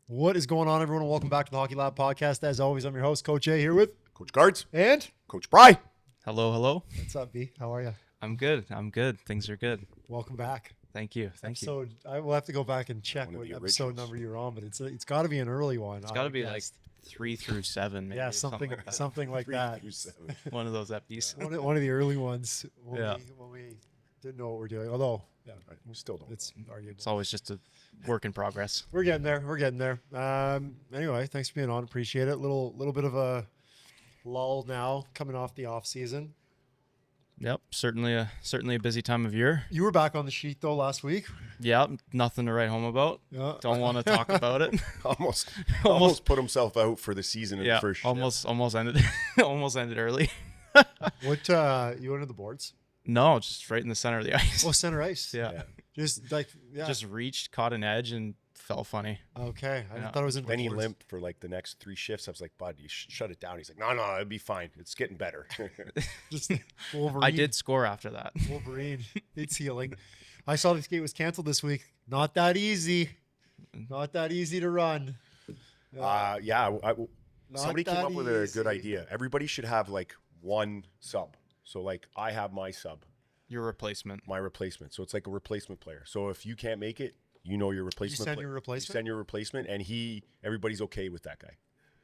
What is going on, everyone? Welcome back to the Hockey Lab podcast. As always, I'm your host, Coach A, here with Coach Gards and Coach Bry. Hello. what's up, B? How are you? I'm good. Things are good. Welcome back. Thank you. So I will have to go back and check One of what the episode originals. number you're on, but it's got to be an early one. It's got to be like 3 through 7, maybe. yeah, something like that. 3-7. One of those episodes. One of the early ones when, Yeah. we didn't know what we're doing. Although, yeah, We still don't. it's arguable. It's always just a work in progress. We're getting there. Anyway, thanks for being on. Appreciate it. Little bit of a lull now coming off the off season. Yep, certainly a busy time of year. You were back on the sheet though last week. Yeah, nothing to write home about. Yeah. Don't want to talk about it. almost put himself out for the season in Yeah, the first shift. almost ended almost ended early. What you went to the boards? No, just right in the center of the ice. Oh, center ice. Yeah. Just like Just reached, caught an edge, and fell funny. okay. I Yeah. thought it was in. Then he records. limped for like the next 3 shifts. I was like, bud, you shut it down. He's like, no, it'll be fine. It's getting better. Just Wolverine. I did score after that. Wolverine. It's healing. I saw the skate was canceled this week. Not that easy. Not that easy to run. yeah. Somebody came that up with a good easy. idea. Everybody should have like one sub. So like I have my sub, Your replacement. my replacement. So it's like a replacement player. So if you can't make it, you know your replacement. send player. your replacement? You send your replacement, and everybody's okay with that guy.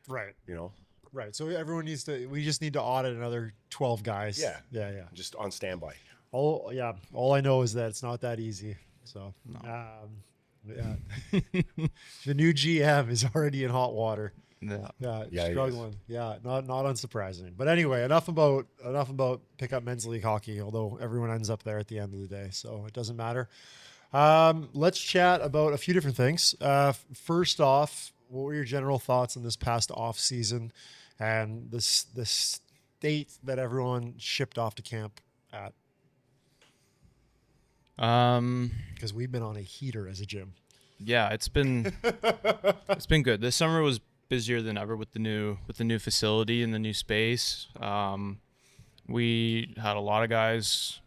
Right. You know, Right. So everyone needs to. We just need to audit another 12 guys. Yeah. Yeah. just on standby. All I know is that it's not that easy. So. Yeah. The new GM is already in hot water. Yeah. Yeah, Yeah, he struggling. Yeah, not unsurprising. But anyway, enough about pickup men's league hockey. Although everyone ends up there at the end of the day, so it doesn't matter. Let's chat about a few different things. First off, what were your general thoughts on this past off season and the state that everyone shipped off to camp at? Because we've been on a heater as a gym. Yeah, it's been good. This summer was busier than ever with the new facility and the new space. We had a lot of guys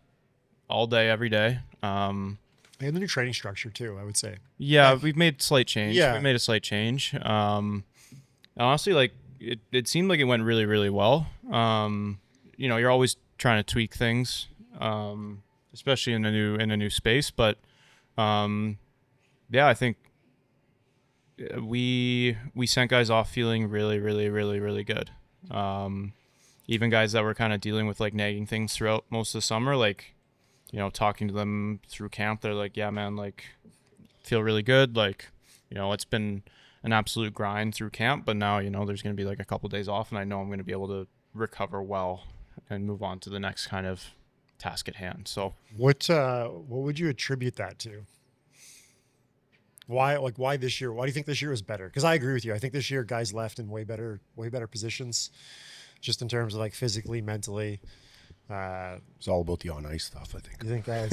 all day, every day. And the new training structure too, I would say. Yeah, we've made slight change. Yeah. We made a slight change. Honestly, like it seemed like it went really, really well. You're always trying to tweak things, especially in a new space. But I think we sent guys off feeling really, really, really, really good. Even guys that were kind of dealing with like nagging things throughout most of the summer, like, talking to them through camp, they're like, yeah, man, like, feel really good. Like, it's been an absolute grind through camp, but now, there's going to be like a couple days off, and I know I'm going to be able to recover well and move on to the next kind of task at hand. So What would you attribute that to? Why this year? Why do you think this year was better? Because I agree with you. I think this year guys left in way better positions, just in terms of like physically, mentally. It's all about the on ice stuff, I think. You think guys?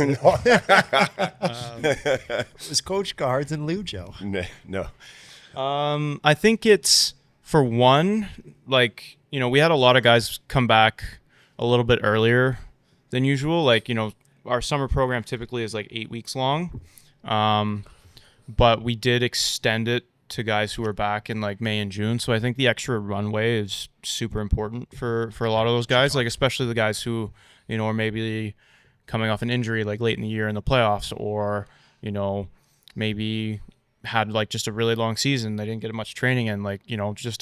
It was Coach Gards and Lujo. No. I think it's, for one, like, we had a lot of guys come back a little bit earlier than usual. Like, our summer program typically is like 8 weeks long. But we did extend it to guys who are back in like May and June. So I think the extra runway is super important for a lot of those guys, like especially the guys who, are maybe coming off an injury like late in the year in the playoffs, or, maybe had like just a really long season. They didn't get much training in, like, just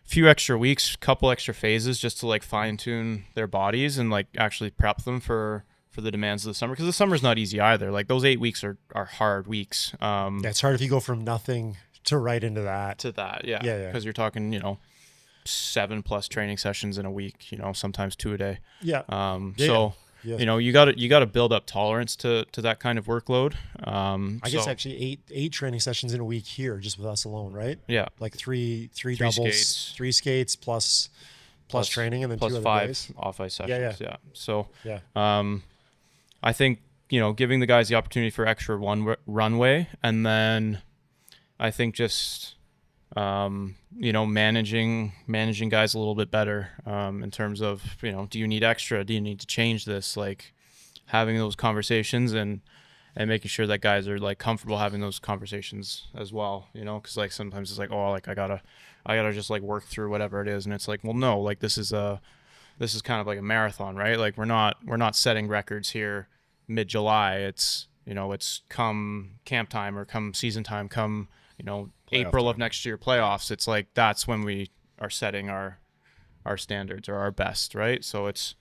few extra weeks, couple extra phases just to like fine tune their bodies and like actually prep them for the demands of the summer, because the summer's not easy either. Like those 8 weeks are hard weeks. Yeah, it's hard if you go from nothing to right into that. Yeah. Yeah. Because you're talking, 7+ training sessions in a week, sometimes 2 a day. Yeah. So, Yeah. you got to build up tolerance to that kind of workload. I guess actually eight training sessions in a week here, just with us alone, right? Yeah. Like three doubles, skates. 3 skates plus training, and then plus 2 other 5 days. off ice sessions. Yeah. So, Yeah. I think, giving the guys the opportunity for extra runway, and then I think just, managing guys a little bit better, in terms of, do you need extra? Do you need to change this? Like having those conversations and and making sure that guys are like comfortable having those conversations as well, you know, because like sometimes it's like, oh, like I gotta just like work through whatever it is, and it's like, well, no, like this is kind of like a marathon, right? Like we're not setting records here mid-July. It's, you know, it's come camp time or come season time, come, you know, Playoff April time. of next year playoffs. It's like that's when we are setting our standards or our best, right? So it's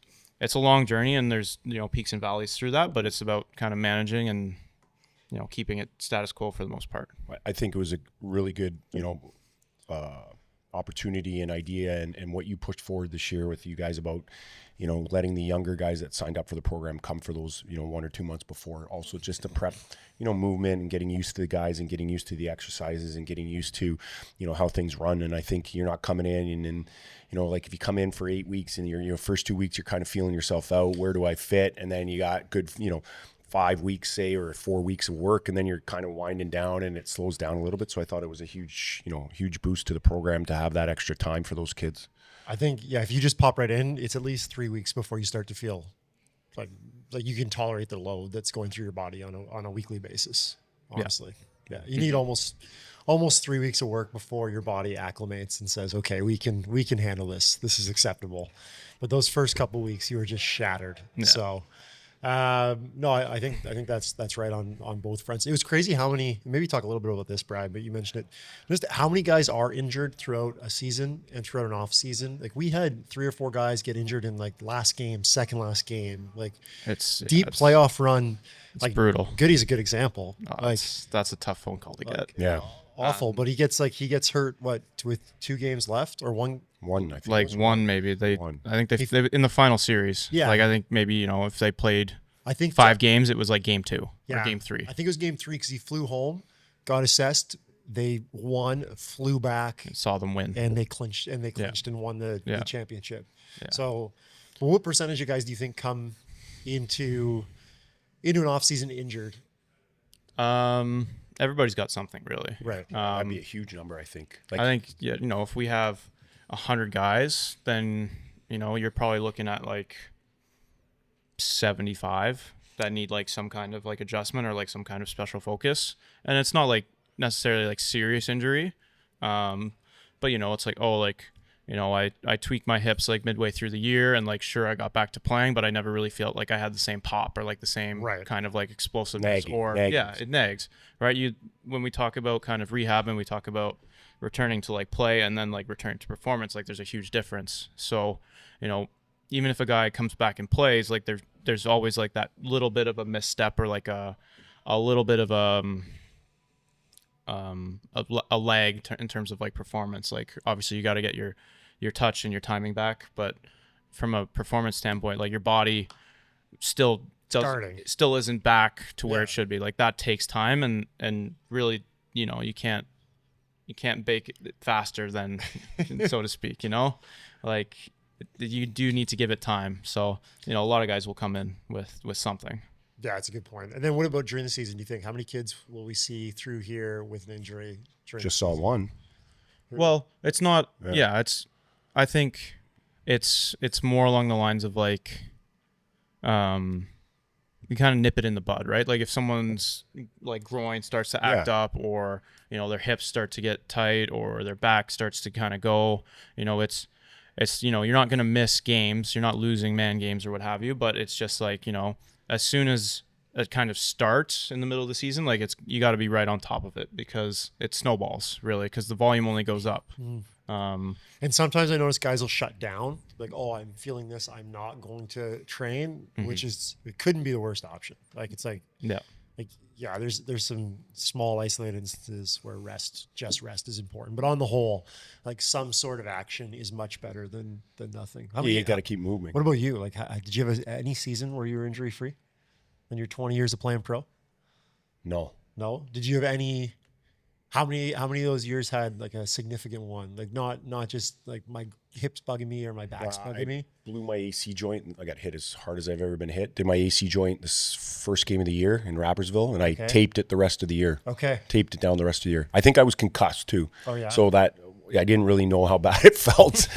a long journey, and there's, you know, peaks and valleys through that, but it's about kind of managing and, you know, keeping it status quo for the most part. I think it was a really good, you know, opportunity and idea, and what you pushed forward this year with you guys about, you know, letting the younger guys that signed up for the program come for those, you know, 1 or 2 months before, also just to prep, you know, movement and getting used to the guys and getting used to the exercises and getting used to, you know, how things run. And I think you're not coming in and you know, like if you come in for 8 weeks and your first 2 weeks, you're kind of feeling yourself out, where do I fit? And then you got good, you know, 5 weeks, say, or 4 weeks of work, and then you're kind of winding down and it slows down a little bit. So I thought it was a huge, you know, huge boost to the program to have that extra time for those kids. I think, yeah, if you just pop right in, it's at least 3 weeks before you start to feel like you can tolerate the load that's going through your body on a weekly basis. Honestly, yeah, you need almost 3 weeks of work before your body acclimates and says, okay, we can handle this. This is acceptable. But those first couple of weeks, you were just shattered. Yeah. So. No, I think that's right on both fronts. It was crazy how many, maybe talk a little bit about this, Brad, but you mentioned it, just how many guys are injured throughout a season and throughout an off season. Like we had 3 or 4 guys get injured in like last game, second last game, like It's deep playoff run. Like brutal. Goody's a good example. Like That's a tough phone call to get. Yeah. awful, but he gets hurt with 2 games left or one. One, I think. Like one, maybe One. I think they in the final series. Yeah. Like I think maybe, you know, if they played I think 5 games, it was like game 2 Yeah. or game 3. I think it was game 3 because he flew home, got assessed. They won, flew back, Saw them win. and they clinched and won the championship. Yeah. So, well, what percentage of guys do you think come into an off season injured? Everybody's got something really. Right. That'd be a huge number, I think. Like, I think, yeah, you know, if we have 100 guys, then, you know, you're probably looking at like 75 that need like some kind of like adjustment or like some kind of special focus. And it's not like necessarily like serious injury. But you know, it's like, oh, like, you know, I tweaked my hips like midway through the year, and like, sure, I got back to playing, but I never really felt like I had the same pop or like the same kind of like explosiveness Nagging. it nags, right? When we talk about kind of rehab and we talk about returning to like play and then like returning to performance, like there's a huge difference. So, you know, even if a guy comes back and plays, like there's always like that little bit of a misstep or like a little bit of a lag in terms of like performance. Like obviously you got to get your touch and your timing back, but from a performance standpoint, like your body still isn't back to where it should be. Like that takes time, and really, you know, you can't bake it faster than so to speak, you know, like you do need to give it time. So, you know, a lot of guys will come in with something. Yeah, it's a good point. And then what about during the season? Do you think how many kids will we see through here with an injury? just saw one. Well, it's not. Yeah, I think it's more along the lines of like, you kind of nip it in the bud, right? Like if someone's like groin starts to act up, or you know their hips start to get tight, or their back starts to kind of go, you know, it's you know, you're not going to miss games, you're not losing man games or what have you, but it's just like, you know, as soon as it kind of starts in the middle of the season, like you got to be right on top of it, because it snowballs really, because the volume only goes up. And sometimes I notice guys will shut down, like, oh, I'm feeling this, I'm not going to train, which is, it couldn't be the worst option. Like it's like, there's some small isolated instances where rest is important, but on the whole, like some sort of action is much better than nothing. You got to keep moving. What about you? Like, did you have any season where you were injury free in your 20 years of playing pro? No. Did you have any? How many of those years had like a significant one? Like not just like my hips bugging me or my back's bugging me. Blew my AC joint. I got hit as hard as I've ever been hit. Did my AC joint this first game of the year in Rappersville, and I taped it the rest of the year. Okay. Taped it down the rest of the year. I think I was concussed too. Oh yeah. So that, I didn't really know how bad it felt.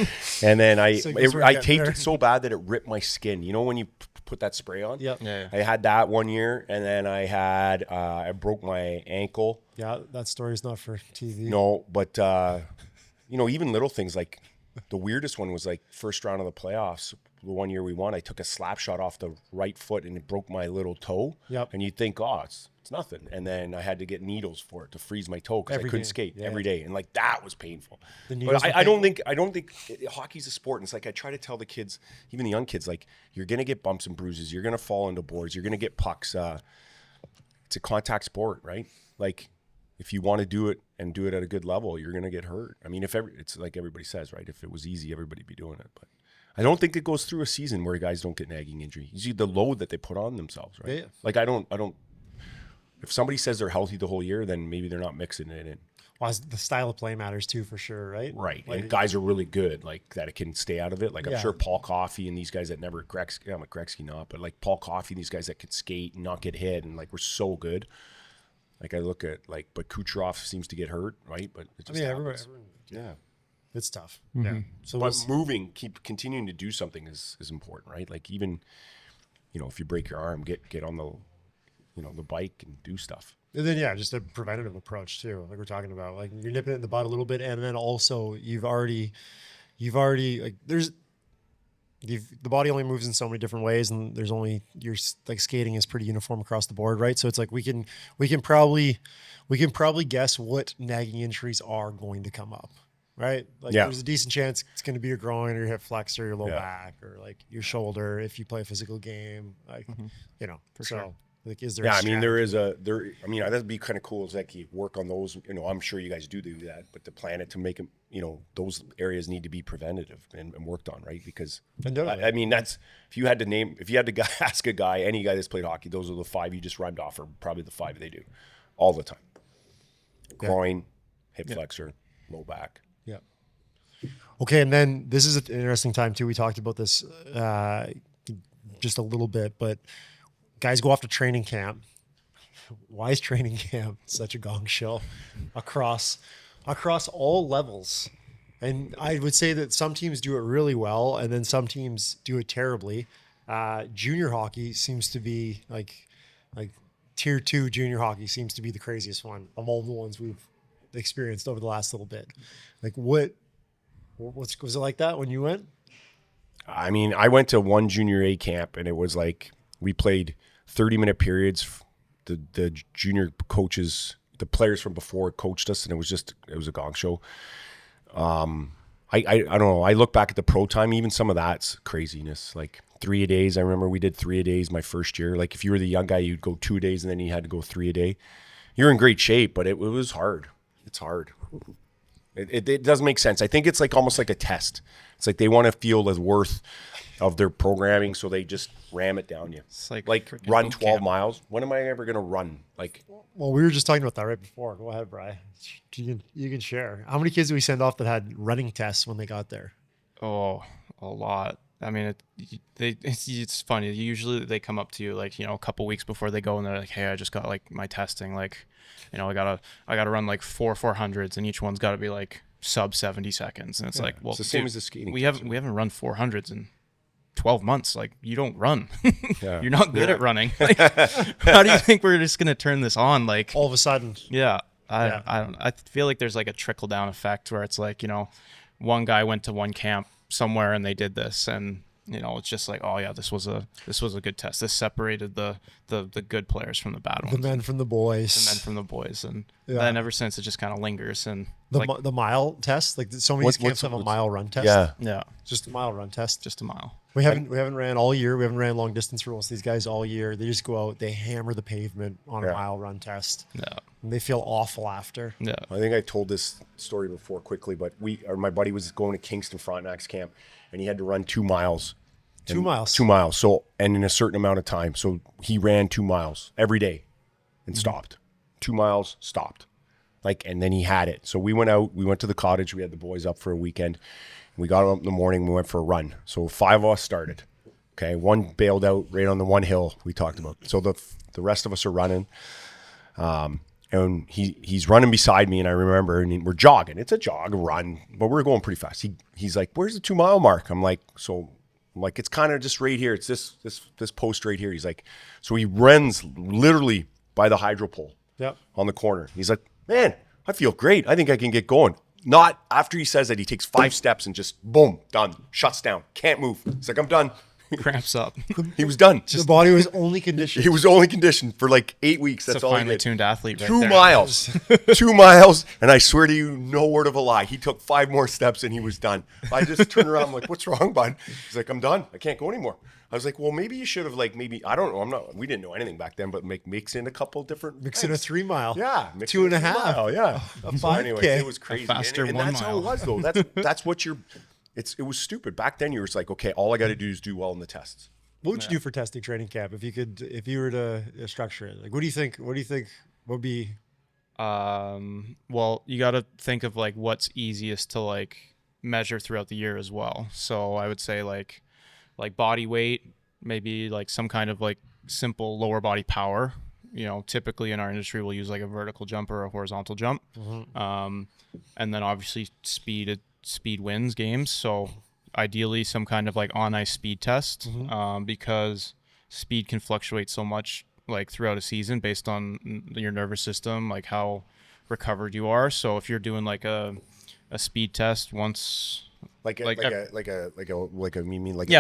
And then I taped there. it so bad that it ripped my skin. You know when you put that spray on? Yep. Yeah. I had that one year, and then I broke my ankle. Yeah, that story's not for TV. No, but even little things like the weirdest one was like first round of the playoffs. The one year we won, I took a slap shot off the right foot and it broke my little toe. Yep. And you'd think, oh, it's nothing. And then I had to get needles for it to freeze my toe because I Every couldn't game. skate Yeah. every day. And like that was painful. The needles But were I don't think hockey's a sport. And it's like I try to tell the kids, even the young kids, like you're gonna get bumps and bruises, you're gonna fall into boards, you're gonna get pucks. It's a contact sport, right? Like if you want to do it and do it at a good level, you're gonna get hurt. I mean, it's like everybody says, right? If it was easy, everybody'd be doing it. But I don't think it goes through a season where guys don't get nagging injury. You see the load that they put on themselves, right? Yeah. Like I don't. If somebody says they're healthy the whole year, then maybe they're not mixing it in. Well, the style of play matters too, for sure, right? Right. Like, And guys are really good, like that can stay out of it. Like I'm Yeah. sure Paul Coffey and these guys that never Gretzky not, but like Paul Coffey and these guys that could skate and not get hit and like we're so good. Like I look at but Kucherov seems to get hurt, right? But it I just mean, happens. everyone, Yeah. it's tough. Yeah. So But moving, continuing to do something is important, right? Like even, if you break your arm, get on the, the bike and do stuff. and then just a preventative approach too, like we're talking about. Like you're nipping it in the bud a little bit, and then also you've already like the body only moves in so many different ways, and there's only like skating is pretty uniform across the board, right? So it's like we can probably guess what nagging injuries are going to come up. Right? Like there's a decent chance it's going to be your groin or your hip flexor, your low back, or like your shoulder if you play a physical game. Like, for sure. Like, is there? Yeah, I mean, that'd be kind of cool. Is like you work on those. I'm sure you guys do that, but to plan it to make them, those areas need to be preventative and worked on, right? Because I mean, that's if you had to ask any guy that's played hockey, those are the 5 you just rhymed off, or probably the 5 they do all the time: groin, hip flexor, low back. Yeah. Okay, and then this is an interesting time too. We talked about this just a little bit, but guys go off to training camp. Why is training camp such a gong show across all levels? And I would say that some teams do it really well, and then some teams do it terribly. Junior hockey seems to be like tier 2 junior hockey seems to be the craziest one of all the ones we've experienced over the last little bit. Like was it like that when you went? I mean, I went to one junior A camp and it was like we played 30-minute periods. The junior coaches, the players from before coached us, and it was a gong show. I don't know. I look back at the pro time, even some of that's craziness. Like 3-a-days. I remember we did 3-a-days my first year. Like if you were the young guy, you'd go 2 days and then you had to go 3 a day. You're in great shape, but it was hard. It's hard. It does make sense. I think it's like almost like a test. It's like they want to feel the worth of their programming, so they just ram it down you. It's like run boot 12 camp. miles. When am I ever going to run? Like, Well, we were just talking about that right before. Go ahead, Bri. You can share. How many kids do we send off that had running tests when they got there? Oh, a lot. I mean, it's funny. Usually they come up to you like, a couple weeks before they go and they're like, hey, I just got like my testing. Like, I gotta run like 400s and each one's got to be like sub 70 seconds. And it's like, well, it's the same dude, as the skating. we haven't run 400s in 12 months. Like, you don't run. Yeah. You're not good at running. Like, how do you think we're just going to turn this on? Like, All of a sudden. yeah. I feel like there's like a trickle down effect where it's like, one guy went to one camp somewhere and they did this, and it's just like, oh yeah, this was a good test. This separated the good players from the bad ones. The men from the boys. The men from the boys, and Yeah. then ever since it just kind of lingers. And The mile test, like so many of these camps have a mile run test. Yeah. Just a mile run test. just a mile. We haven't ran all year. We haven't ran long distance for most of these guys all year. They just go out, they hammer the pavement on a mile run test. Yeah, And they feel awful after. yeah. I think I told this story before quickly, but my buddy was going to Kingston Frontenac's camp, and he had to run 2 miles. 2 miles. 2 miles. So, and in a certain amount of time. So he ran 2 miles every day and stopped. 2 miles, stopped. And then he had it. So we went to the cottage. We had the boys up for a weekend. We got up in the morning. We went for a run. So 5 of us started. Okay. One bailed out right on the one hill we talked about. So the rest of us are running. And he's running beside me, and I remember, and we're jogging. It's a jog, a run, but we're going pretty fast. He's like, "Where's the 2 mile mark?" I'm like, it's kind of just right here. It's this post right here. He's like, so he runs literally by the hydro pole, on the corner. He's like, "Man, I feel great. I think I can get going." Not after he says that, he takes 5 steps and just boom, done, shuts down, can't move. He's like, "I'm done." Cramps up. He was done. The body was only conditioned. He was only conditioned for like 8 weeks. That's It's a all he finely did. tuned athlete right 2 there. miles. 2 miles. And I swear to you, no word of a lie. He took 5 more steps and he was done. I just turned around, I'm like, "What's wrong, bud?" He's like, "I'm done. I can't go anymore." I was like, "Well, maybe you should have I don't know. We didn't know anything back then, but mix in a couple different Mix in a 3 mile. Yeah. 2.5. Mile, yeah. A So 5K. anyways, it was crazy. faster and 1 that's how it mile. was though. That's what it was stupid. Back then you were just like, okay, all I got to do is do well in the tests. What would you do for testing training camp if you were to structure it? Like, what do you think would be? Well, you got to think of like what's easiest to like measure throughout the year as well. So I would say like body weight, maybe like some kind of like simple lower body power. Typically in our industry, we'll use like a vertical jump or a horizontal jump. And then obviously speed wins games. So ideally some kind of like on ice speed test, because speed can fluctuate so much like throughout a season based on your nervous system, like how recovered you are. So if you're doing like a speed test once, Like a yeah, like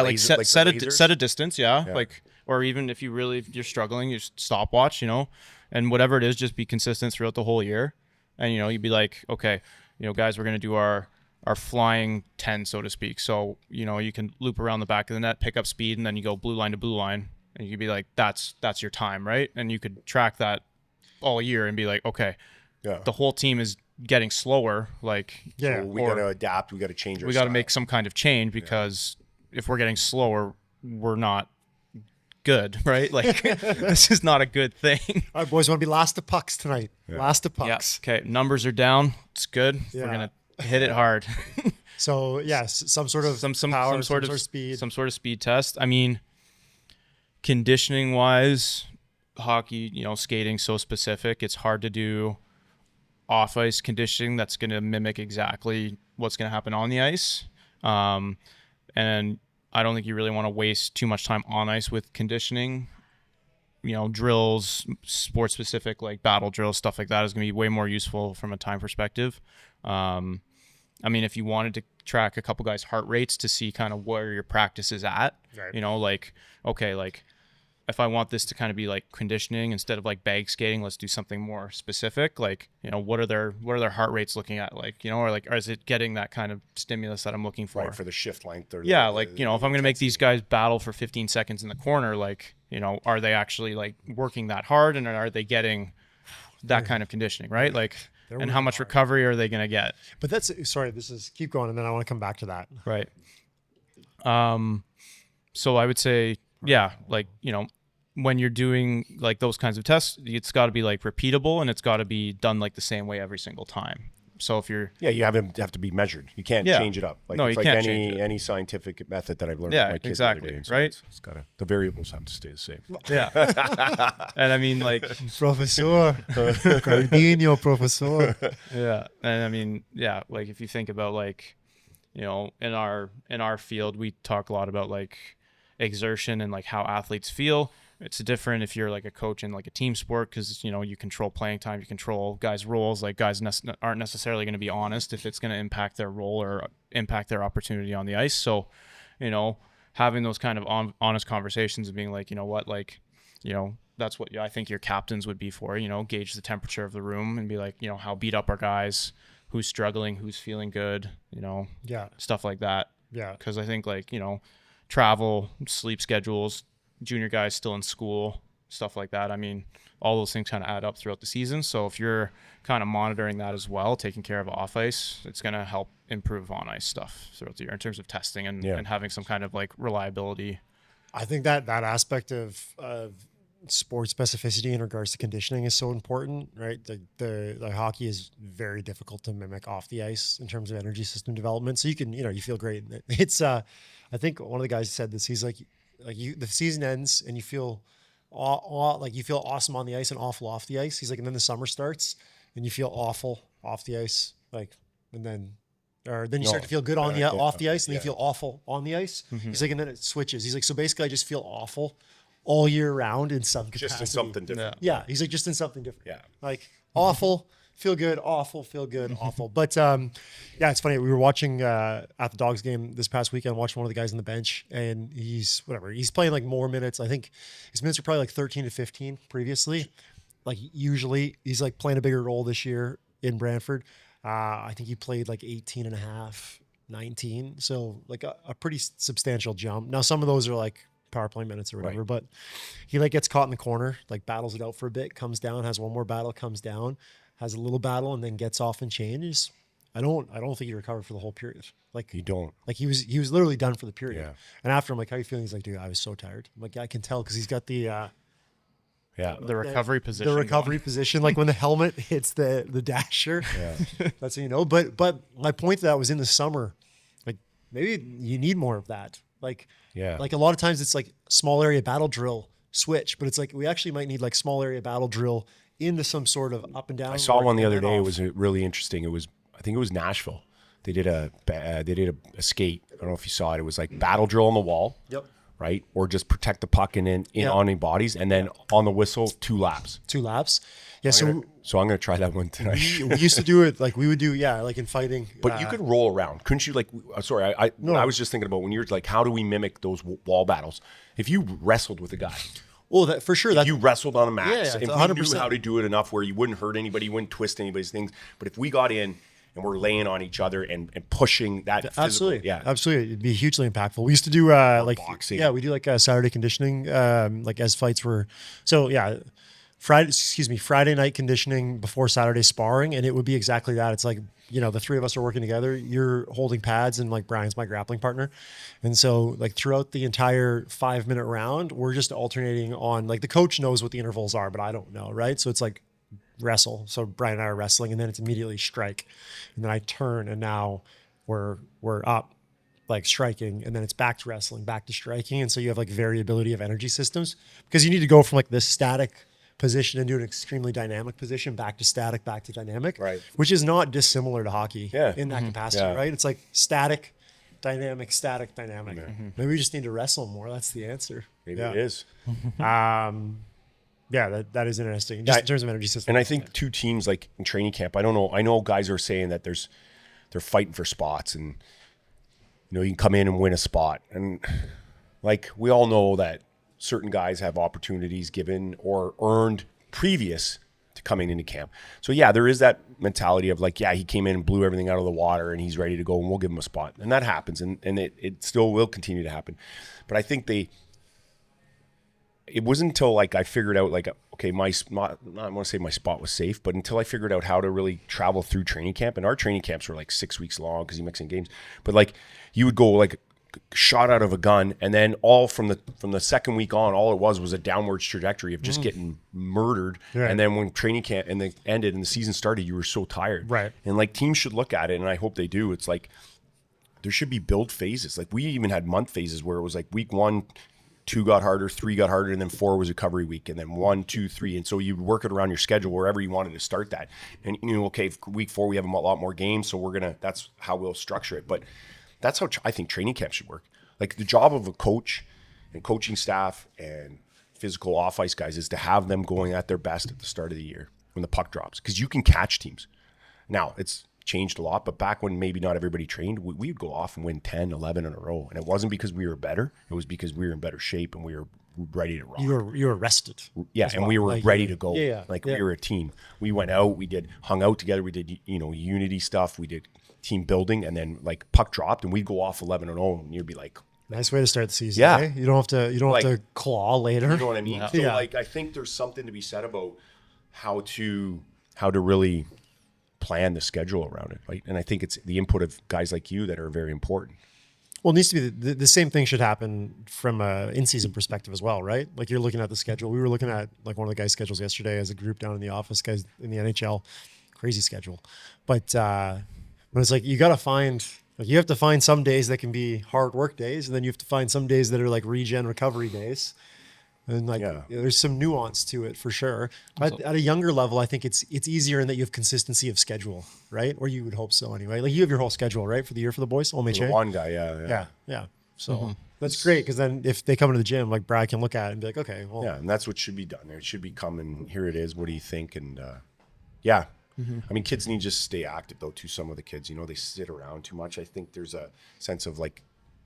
laser, set the lasers? set a distance, yeah. Like, or even if you're struggling, you just stopwatch, and whatever it is, just be consistent throughout the whole year. And you'd be like, okay, guys, we're gonna do our flying 10, so to speak. So you can loop around the back of the net, pick up speed, and then you go blue line to blue line, and you could be like, that's your time, right? And you could track that all year and be like, okay, the whole team is getting slower, like, Yeah. So we got to adapt. We got to change our we got to style. make some kind of change, because if we're getting slower, we're not good, right? Like this is not a good thing. All right, boys, want to be last to pucks tonight. Last to Yeah. pucks. Okay. Numbers are down. It's good. Yeah. We're gonna hit it hard. So yes, some sort of some power, some sort some of speed. some sort of speed test. I mean, conditioning wise, hockey, skating so specific. It's hard to do off ice conditioning that's going to mimic exactly what's going to happen on the ice. And I don't think you really want to waste too much time on ice with conditioning. Drills, sport specific, like battle drills, stuff like that is going to be way more useful from a time perspective. I mean, if you wanted to track a couple guys' heart rates to see kind of where your practice is at, Right. like if I want this to kind of be like conditioning instead of like bag skating, let's do something more specific. Like, what are their heart rates looking at? Like, or is it getting that kind of stimulus that I'm looking for? Right, for the shift length. Or Yeah. Like, if I'm going to make these guys battle for 15 seconds in the corner, like, are they actually like working that hard, and are they getting that kind of conditioning, right? Like, and how much recovery are they going to get? But keep going, and then I want to come back to that. Right. So I would say, yeah, like, when you're doing like those kinds of tests, it's got to be like repeatable, and it's got to be done like the same way every single time. So if you're you have to be measured. You can't change it up. Like, No, it's you like can't change it. any scientific method that I've learned Yeah, with my kids exactly, the other day. right? It's got the variables have to stay the same. yeah, and I mean like Professor, Cardinho, professor. yeah, and I mean yeah, like if you think about like, in our field, we talk a lot about like exertion and like how athletes feel. It's different if you're like a coach in like a team sport, because you control playing time, you control guys' roles. Like guys aren't necessarily going to be honest if it's going to impact their role or impact their opportunity on the ice. So, having those kind of honest conversations and being like, that's what I think your captains would be for. Gauge the temperature of the room and be like, how beat up are guys, who's struggling, who's feeling good, Yeah. stuff like that. Yeah. Because I think like travel, sleep schedules, junior guys still in school, stuff like that. I mean, all those things kind of add up throughout the season. So if you're kind of monitoring that as well, taking care of off ice, it's going to help improve on ice stuff throughout the year in terms of testing and having some kind of like reliability. I think that aspect of sport specificity in regards to conditioning is so important, right? The hockey is very difficult to mimic off the ice in terms of energy system development. So you can, you feel great. It's I think one of the guys said this. He's like the season ends and you feel like you feel awesome on the ice and awful off the ice. He's like, and then the summer starts and you feel awful off the ice, like, and then you start to feel good on the off the ice, and then you feel awful on the ice. He's like, and then it switches. He's like, so basically, I just feel awful all year round in some capacity. Just in something different. Yeah, he's like, just in something different. Yeah. Like awful, feel good, awful, feel good, awful. But yeah, it's funny. We were watching at the Dogs game this past weekend, watching one of the guys on the bench, and he's playing like more minutes. I think his minutes are probably like 13 to 15 previously. Like usually he's like playing a bigger role this year in Brantford. I think he played like 18 and a half, 19. So like a pretty substantial jump. Now some of those are like power play minutes or whatever, but he like gets caught in the corner, like battles it out for a bit, comes down, has one more battle, comes down, has a little battle, and then gets off and changes. I don't think he recovered for the whole period. Like You don't. like he was literally done for the period. Yeah. And after I'm like, how you feeling? He's like, dude, I was so tired. I'm like, yeah, I can tell because he's got the The recovery position. The recovery position, like when the helmet hits the dasher. Yeah. That's how you know. But my point to that was in the summer, like maybe you need more of that. Like like a lot of times it's like small area battle drill switch, but it's like we actually might need like small area battle drill into some sort of up and down. I saw work one the and other then day. It off. was really interesting. It was, I think it was Nashville. They did a skate. I don't know if you saw it. It was like battle drill on the wall. Yep. Right? Or just protect the puck in on any bodies, and then on the whistle, 2 laps. 2 laps. Yeah. So I'm going to try that one tonight. we used to do it like we would do, like in fighting. But you could roll around, couldn't you? Like, sorry, I was just thinking about when you're like, how do we mimic those wall battles? If you wrestled with a guy, well, that for sure. That you wrestled on a max, Yeah, and 100%. we knew how to do it enough where you wouldn't hurt anybody, you wouldn't twist anybody's things. But if we got in and we're laying on each other and pushing that physical, absolutely, absolutely, it'd be hugely impactful. We used to do like boxing. Yeah, we do like Saturday conditioning, like as fights were. So yeah, Friday night conditioning before Saturday sparring, and it would be exactly that. It's like, the 3 of us are working together. You're holding pads, and like Brian's my grappling partner, and so like throughout the entire 5-minute round, we're just alternating on, like, the coach knows what the intervals are, but I don't know, right? So it's like wrestle. So Brian and I are wrestling, and then it's immediately strike, and then I turn, and now we're up, like striking, and then it's back to wrestling, back to striking, and so you have like variability of energy systems because you need to go from like this static position into an extremely dynamic position, back to static, back to dynamic, right? Which is not dissimilar to hockey in that capacity, Yeah. right? It's like static, dynamic, static, dynamic. Maybe we just need to wrestle more. That's the answer. Maybe it is. Yeah, that is interesting. Just in terms of energy system. And I think 2 teams, like in training camp, I don't know. I know guys are saying that they're fighting for spots, and you can come in and win a spot, and like we all know that certain guys have opportunities given or earned previous to coming into camp. So yeah, there is that mentality of like, yeah, he came in and blew everything out of the water and he's ready to go and we'll give him a spot. And that happens, and it still will continue to happen. But I think it wasn't until like I figured out like, okay, my spot, I want to say my spot was safe, but until I figured out how to really travel through training camp, and our training camps were like 6 weeks long because you mix in games, but like you would go like shot out of a gun, and then all from the second week on, all it was a downwards trajectory of just getting murdered. Right. And then when training camp and ended and the season started, you were so tired. Right. And like teams should look at it, and I hope they do. It's like there should be build phases. Like we even had month phases where it was like week 1, 2 got harder, 3 got harder, and then 4 was recovery week, and then 1, 2, 3, and so you work it around your schedule wherever you wanted to start that. And okay, week 4 we have a lot more games, so that's how we'll structure it. But that's how I think training camp should work. Like the job of a coach and coaching staff and physical off-ice guys is to have them going at their best at the start of the year when the puck drops, because you can catch teams. Now, it's changed a lot, but back when maybe not everybody trained, we'd go off and win 10, 11 in a row. And it wasn't because we were better. It was because we were in better shape and we were ready to rock. You were rested. Yeah, and we were like, ready to go. Yeah. We were a team. We went out, hung out together, we did, unity stuff, we did team building, and then like puck dropped and we'd go off 11-0, and you'd be like, nice way to start the season. Yeah. Eh? You don't have to claw later. you know what I mean? Yeah. So like I think there's something to be said about how to really plan the schedule around it, right? And I think it's the input of guys like you that are very important. Well, it needs to be the same thing should happen from a in-season perspective as well, right? Like you're looking at the schedule. We were looking at like one of the guys' schedules yesterday as a group down in the office, guys in the NHL, crazy schedule. But it's like you got to find, like you have to find some days that can be hard work days, and then you have to find some days that are like regen recovery days. And like, Yeah. there's some nuance to it for sure. But at a younger level, I think it's easier in that you have consistency of schedule, right? Or you would hope so anyway. Like you have your whole schedule, right, for the year for the boys, The OMHA. one guy, yeah. Yeah. So that's great because then if they come into the gym, like Brad can look at it and be like, okay, well, Yeah, and that's what should be done. It should be coming. Here it is. What do you think? And yeah, I mean, kids need to just stay active though. Too, some of the kids, they sit around too much. I think there's a sense of like,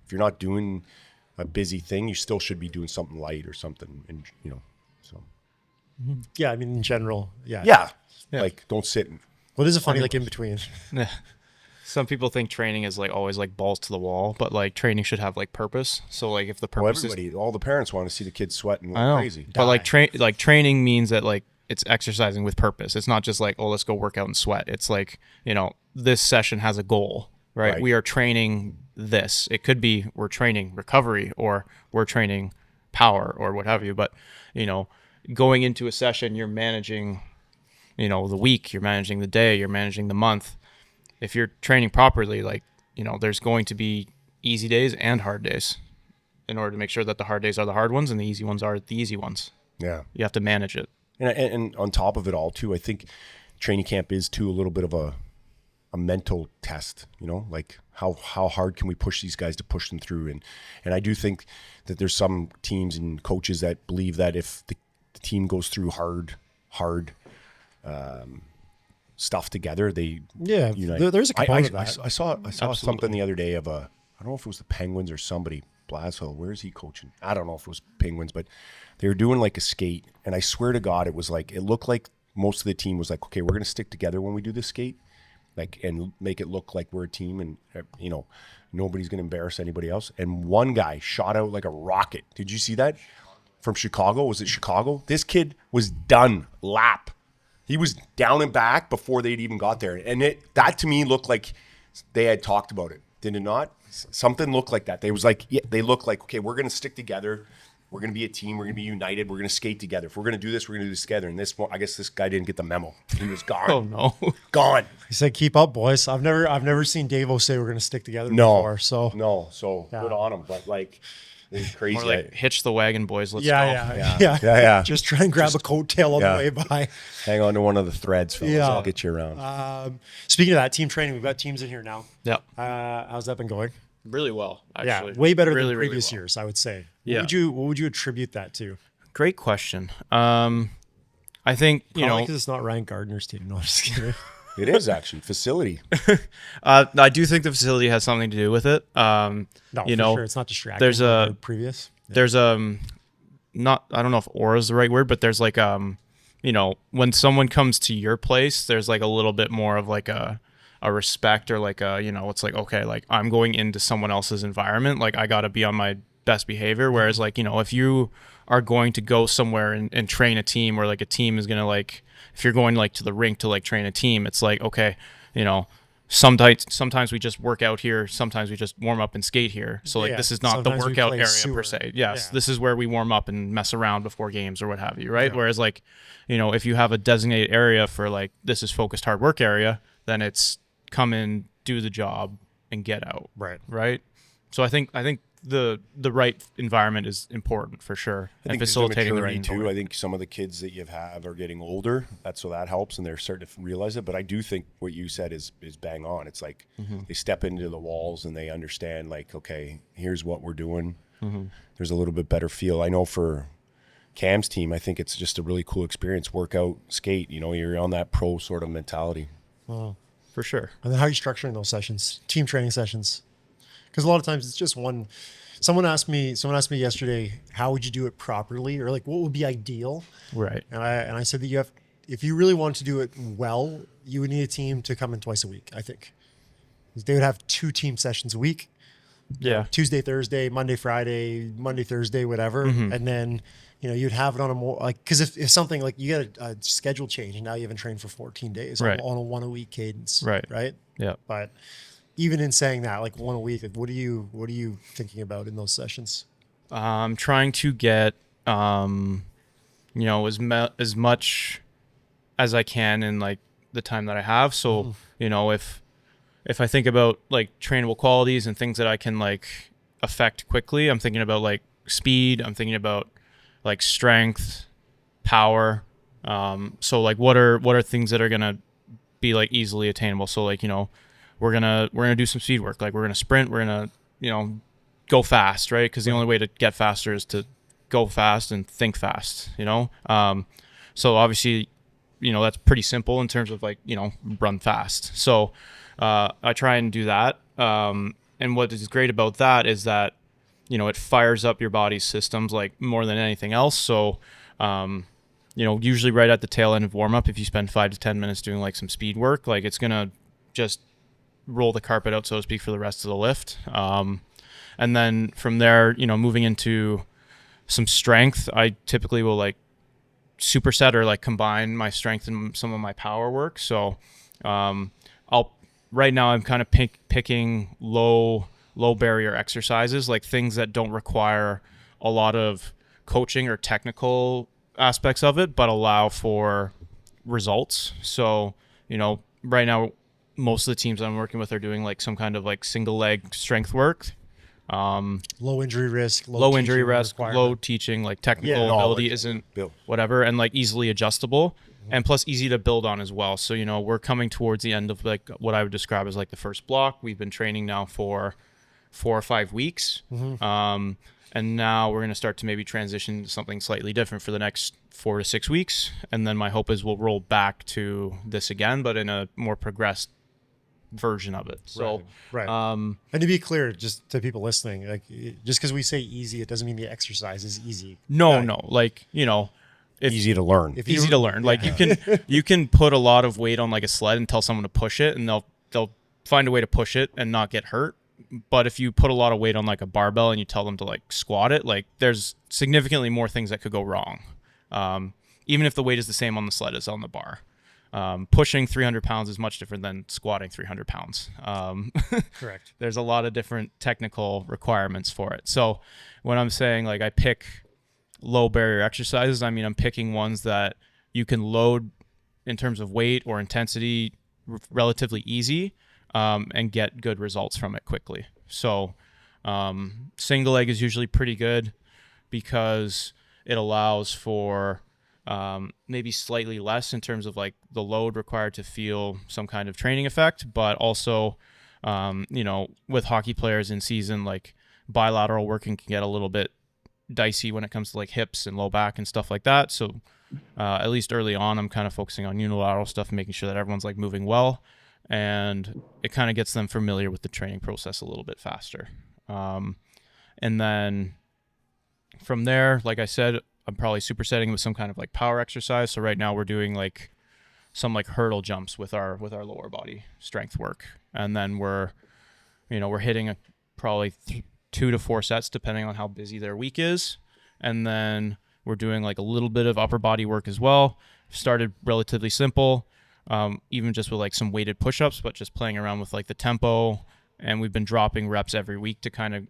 if you're not doing a busy thing, you still should be doing something light or something. And so yeah, I mean, in general, yeah. yeah, like don't sit. What is it funny, like in between? Some people think training is like always like balls to the wall, but like training should have like purpose. So like if the Well, purpose is, all the parents want to see the kids sweating I know, crazy. but like training means that like it's exercising with purpose. It's not just like, oh, let's go work out and sweat. It's like, this session has a goal, right? We are training this. It could be we're training recovery or we're training power or what have you. But, going into a session, you're managing, the week, you're managing the day, you're managing the month. If you're training properly, like, there's going to be easy days and hard days in order to make sure that the hard days are the hard ones and the easy ones are the easy ones. Yeah. You have to manage it. And on top of it all, too, I think training camp is, too, a little bit of a mental test, like how hard can we push these guys to push them through? And I do think that there's some teams and coaches that believe that if the team goes through hard stuff together, they unite. There's a component of that. I saw something the other day of I don't know if it was the Penguins or somebody. Blashill, where is he coaching? I don't know if it was Penguins, but they were doing like a skate, and I swear to God, it looked like most of the team was like, okay, we're going to stick together when we do this skate, like, and make it look like we're a team, and nobody's going to embarrass anybody else. And one guy shot out like a rocket. Did you see that? From Chicago? Was it Chicago? This kid was done lap. He was down and back before they'd even got there, and that to me looked like they had talked about it. Did it not? Something looked like that. They looked like, okay, we're going to stick together. We're going to be a team. We're going to be united. We're going to skate together. If we're going to do this, we're going to do this together. And I guess this guy didn't get the memo. He was gone. Oh no, gone. He said, "Keep up, boys." I've never seen Davo say we're going to stick together No, before. So good on him. But like, it's crazy. more like hitch the wagon, boys. Let's go. Yeah. Just try and grab a coattail on the way by. Hang on to one of the threads, fellas. Yeah. I'll get you around. Speaking of that, team training, we've got teams in here now. Yeah, How's that been going? really well. Actually, Yeah, way better really, than really previous well. years, I would say. Yeah. What would you attribute that to? Great question. I think Probably because it's not Ryan Gardner's team. No, I'm just kidding. It is actually facility. I do think the facility has something to do with it. No, for sure. It's not distracting. There's a previous. there's not, I don't know if aura is the right word, but there's like when someone comes to your place, there's like a little bit more of like a respect, or like it's like, okay, like I'm going into someone else's environment, like I got to be on my best behavior. Whereas like, if you are going to go somewhere and train a team, or like a team is going to like, if you're going like to the rink to like train a team, it's like, okay, sometimes we just work out here, sometimes we just warm up and skate here. So like, this is not the sometimes we workout play area sewer. per se. Yes, Yeah. this is where we warm up and mess around before games or what have you, right? Whereas like, if you have a designated area for like, this is focused hard work area, then it's come in, do the job, and get out. Right. So I think the right environment is important for sure, I and think there's facilitating the right maturity, too. I environment. think some of the kids that you have are getting older, so that helps, and they're starting to realize it. But I do think what you said is bang on. It's like they step into the walls and they understand, like, okay, here's what we're doing. There's a little bit better feel. I know for Cam's team, I think it's just a really cool experience. Workout, skate. You're on that pro sort of mentality. Wow. For sure. And then how are you structuring those sessions, team training sessions? Because a lot of times it's just one. Someone asked me yesterday, how would you do it properly, or like what would be ideal? Right. And I said that if you really want to do it well, you would need a team to come in twice a week. I think they would have 2 team sessions a week. Yeah. Tuesday, Thursday, Monday, Friday, Monday, Thursday, whatever. And then, you'd have it on a more, like, because if something like you get a schedule change and now you haven't trained for 14 days Right. on a 1 a week cadence. Right. Yeah. But even in saying that, like 1 a week, like, what are you thinking about in those sessions? I'm trying to get, as much as I can in like the time that I have. So, if I think about like trainable qualities and things that I can like affect quickly, I'm thinking about like speed. I'm thinking about like strength, power. So like what are things that are gonna be like easily attainable? So like, we're gonna do some speed work. Like we're gonna sprint. We're gonna go fast, right? Because the only way to get faster is to go fast and think fast. So obviously, that's pretty simple in terms of like run fast. So I try and do that. And what is great about that is that it fires up your body's systems like more than anything else. So usually right at the tail end of warm up, if you spend 5 to 10 minutes doing like some speed work, like it's gonna just roll the carpet out, so to speak, for the rest of the lift. And then from there, moving into some strength, I typically will like superset or like combine my strength and some of my power work. So right now I'm kind of picking low barrier exercises, like things that don't require a lot of coaching or technical aspects of it, but allow for results. So, right now most of the teams I'm working with are doing like some kind of like single leg strength work. Low injury risk, low injury risk, requirement. low teaching, like technical ability isn't whatever, and like easily adjustable, and plus easy to build on as well. So, we're coming towards the end of like what I would describe as like the first block. We've been training now for 4 or 5 weeks. And now we're going to start to maybe transition to something slightly different for the next 4 to 6 weeks. And then my hope is we'll roll back to this again, but in a more progressed version of it. So, right. And to be clear, just to people listening, like just because we say easy, it doesn't mean the exercise is easy. No, like, easy to learn. Easy to learn. Like you can put a lot of weight on like a sled and tell someone to push it, and they'll find a way to push it and not get hurt. But if you put a lot of weight on like a barbell and you tell them to like squat it, like there's significantly more things that could go wrong. Even if the weight is the same on the sled as on the bar. Pushing 300 pounds is much different than squatting 300 pounds. Correct. There's a lot of different technical requirements for it. So when I'm saying like I pick low barrier exercises, I mean I'm picking ones that you can load in terms of weight or intensity relatively easy, and get good results from it quickly. So single leg is usually pretty good because it allows for maybe slightly less in terms of like the load required to feel some kind of training effect, but also with hockey players in season, like bilateral working can get a little bit dicey when it comes to like hips and low back and stuff like that. So at least early on, I'm kind of focusing on unilateral stuff, making sure that everyone's like moving well, and it kind of gets them familiar with the training process a little bit faster. And then from there, like I said, I'm probably supersetting with some kind of like power exercise. So right now we're doing like some like hurdle jumps with our lower body strength work, and then we're hitting probably 2 to 4 sets depending on how busy their week is, and then we're doing like a little bit of upper body work as well. Started relatively simple, even just with like some weighted push-ups, but just playing around with like the tempo, and we've been dropping reps every week to kind of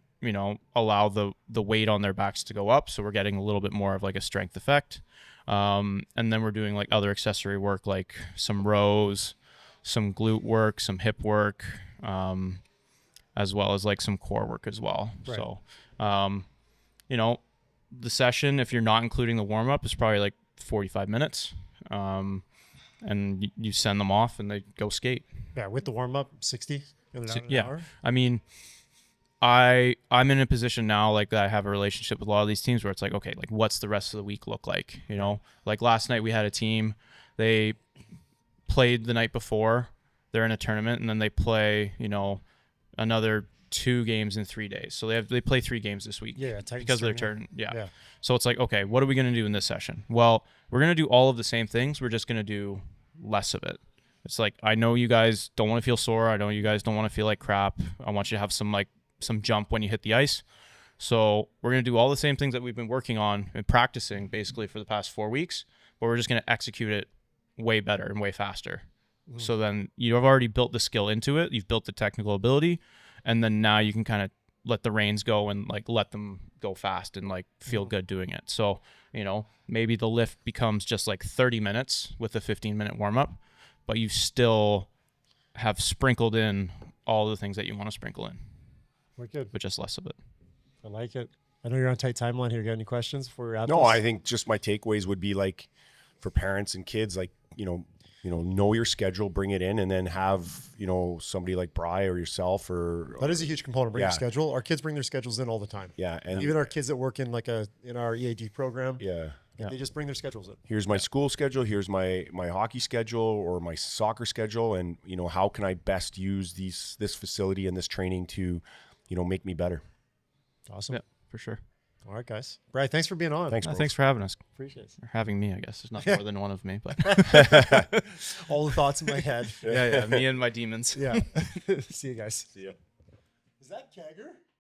allow the weight on their backs to go up, so we're getting a little bit more of like a strength effect. And then we're doing like other accessory work, like some rows, some glute work, some hip work, as well as like some core work as well. Right. So the session, if you're not including the warm-up, is probably like 45 minutes, and you send them off and they go skate. Yeah, with the warm-up, 60 in an hour? I mean, I'm in a position now like that I have a relationship with a lot of these teams where it's like, okay, like what's the rest of the week look like? Like last night we had a team, they played the night before, they're in a tournament, and then they play, another 2 games in 3 days. So they play 3 games this week. Yeah, because of their turn. Yeah. So it's like, okay, what are we going to do in this session? Well, we're going to do all of the same things. We're just going to do less of it. It's like, I know you guys don't want to feel sore. I know you guys don't want to feel like crap. I want you to have some jump when you hit the ice. So we're going to do all the same things that we've been working on and practicing basically for the past 4 weeks, but we're just going to execute it way better and way faster. So then you have already built the skill into it. You've built the technical ability, and then now you can kind of let the reins go and like let them go fast and like feel good doing it. So, maybe the lift becomes just like 30 minutes with a 15-minute warm up, but you still have sprinkled in all the things that you want to sprinkle in. We're good. But just less of it. I like it. I know you're on a tight timeline here. Got any questions before we wrap No, this? I think just my takeaways would be like for parents and kids, like, know your schedule, bring it in, and then have, somebody like Bri or yourself or That is a huge component. Bring your Yeah. schedule. Our kids bring their schedules in all the time. yeah. And Even our kids that work in in our EAD program, yeah. they just bring their schedules in. Here's my school schedule. Here's my hockey schedule or my soccer schedule. And, how can I best use this facility and this training to, make me better? Awesome. Yeah, for sure. All right, guys. Bri, thanks for being on. Thanks, Thanks for having us. Appreciate it. Or having me, I guess. There's not more than one of me, but All the thoughts in my head. yeah, me and my demons. Yeah. See you guys. See ya. Is that Kegger?